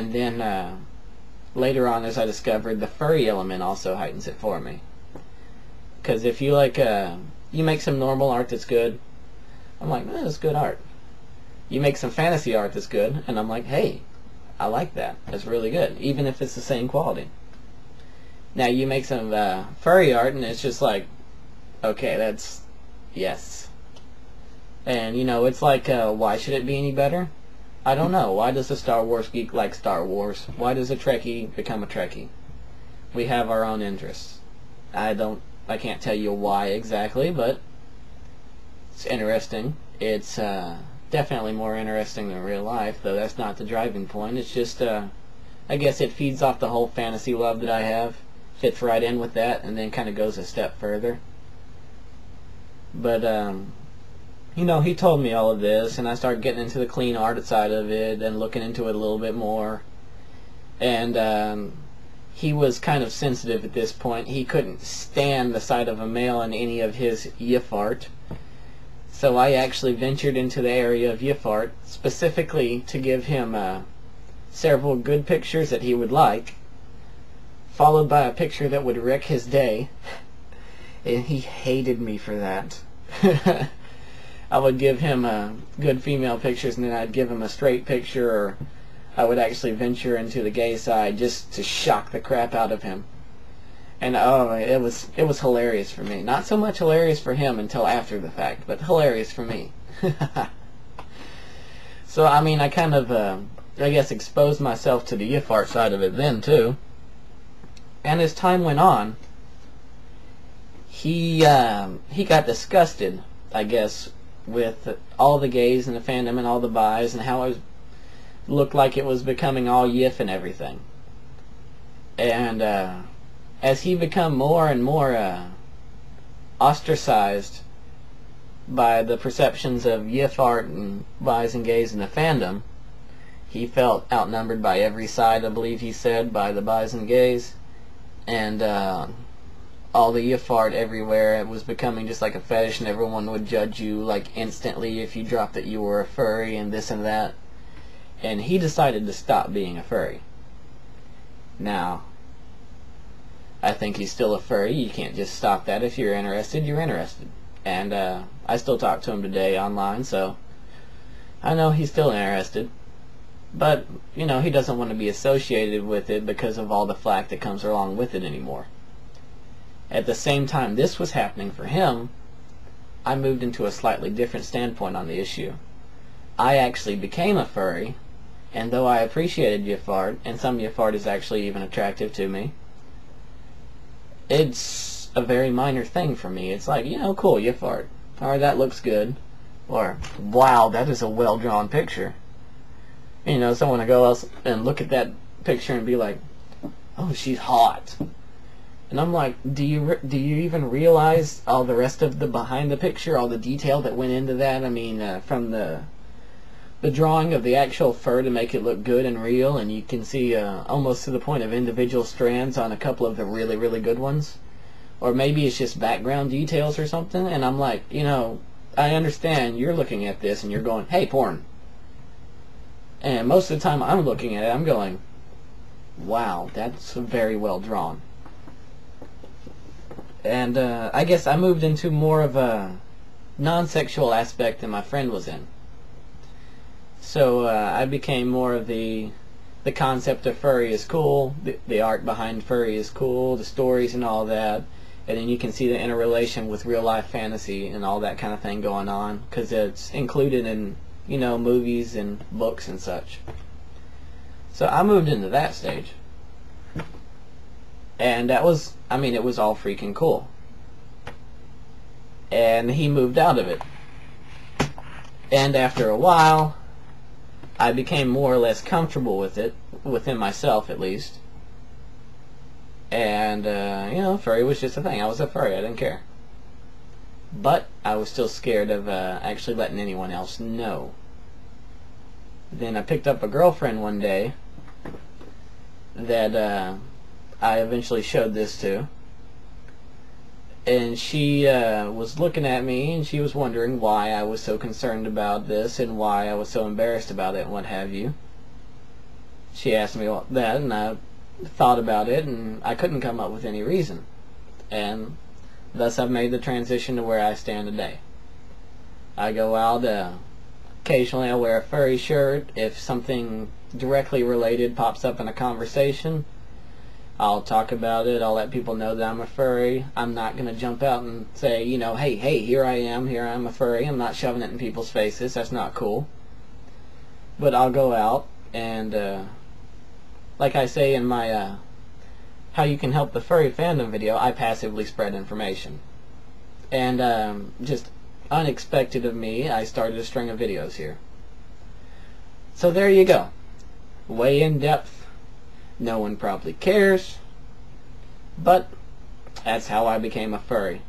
And then later on, as I discovered, the furry element also heightens it for me. Because if you you make some normal art that's good, I'm like, that's good art. You make some fantasy art that's good, and I'm like, hey, I like that. That's really good, even if it's the same quality. Now you make some furry art, and it's just like, okay, that's yes. And it's like, why should it be any better? I don't know. Why does a Star Wars geek like Star Wars? Why does a Trekkie become a Trekkie? We have our own interests. I can't tell you why exactly, but it's interesting. It's definitely more interesting than real life, though that's not the driving point. It's just, I guess it feeds off the whole fantasy love that I have. Fits right in with that, and then kind of goes a step further. But, he told me all of this, and I started getting into the clean art side of it and looking into it a little bit more. And he was kind of sensitive at this point. He couldn't stand the sight of a male in any of his yiff art. So I actually ventured into the area of yiff art specifically to give him several good pictures that he would like, followed by a picture that would wreck his day. And he hated me for that. I would give him good female pictures, and then I'd give him a straight picture, or I would actually venture into the gay side just to shock the crap out of him. And it was hilarious for me. Not so much hilarious for him until after the fact, but hilarious for me. So I mean, I kind of I guess exposed myself to the yiff art side of it then too. And as time went on, he got disgusted, I guess, with all the gays and the fandom and all the bis and how it looked like it was becoming all yiff and everything. And as he become more and more ostracized by the perceptions of yiff art and bis and gays in the fandom, he felt outnumbered by every side, I believe he said, by the bis and gays. And all the yiff art everywhere, it was becoming just like a fetish, and everyone would judge you like instantly if you dropped that you were a furry and this and that. And he decided to stop being a furry. Now, I think he's still a furry. You can't just stop that. If you're interested, you're interested. And I still talk to him today online, so I know he's still interested. But, he doesn't want to be associated with it because of all the flack that comes along with it anymore. At the same time this was happening for him, I moved into a slightly different standpoint on the issue. I actually became a furry, and though I appreciated yiff art, and some yiff art is actually even attractive to me, it's a very minor thing for me. It's like, cool, yiff art. Alright, that looks good. Or, wow, that is a well-drawn picture. Someone will go else and look at that picture and be like, oh, she's hot. And I'm like, do you even realize all the rest of the behind the picture, all the detail that went into that? I mean, from the drawing of the actual fur to make it look good and real, and you can see almost to the point of individual strands on a couple of the really, really good ones. Or maybe it's just background details or something, and I'm like, I understand you're looking at this and you're going, hey, porn. And most of the time I'm looking at it, I'm going, wow, that's very well drawn. And I guess I moved into more of a non-sexual aspect than my friend was in. So I became more of the concept of furry is cool, the art behind furry is cool, the stories and all that, and then you can see the interrelation with real life fantasy and all that kind of thing going on, because it's included in movies and books and such. So I moved into that stage. And that was, it was all freaking cool. And he moved out of it. And after a while, I became more or less comfortable with it, within myself at least. And, furry was just a thing. I was a furry, I didn't care. But I was still scared of actually letting anyone else know. Then I picked up a girlfriend one day that I eventually showed this to. And she was looking at me, and she was wondering why I was so concerned about this and why I was so embarrassed about it and what have you. She asked me that, and I thought about it, and I couldn't come up with any reason. And thus I've made the transition to where I stand today. I go out, occasionally I wear a furry shirt. If something directly related pops up in a conversation, I'll talk about it. I'll let people know that I'm a furry. I'm not going to jump out and say, you know, hey, here I am a furry. I'm not shoving it in people's faces. That's not cool. But I'll go out and, like I say in my how you can help the furry fandom video, I passively spread information. And just unexpected of me, I started a string of videos here. So there you go. Way in depth. No one probably cares, but that's how I became a furry.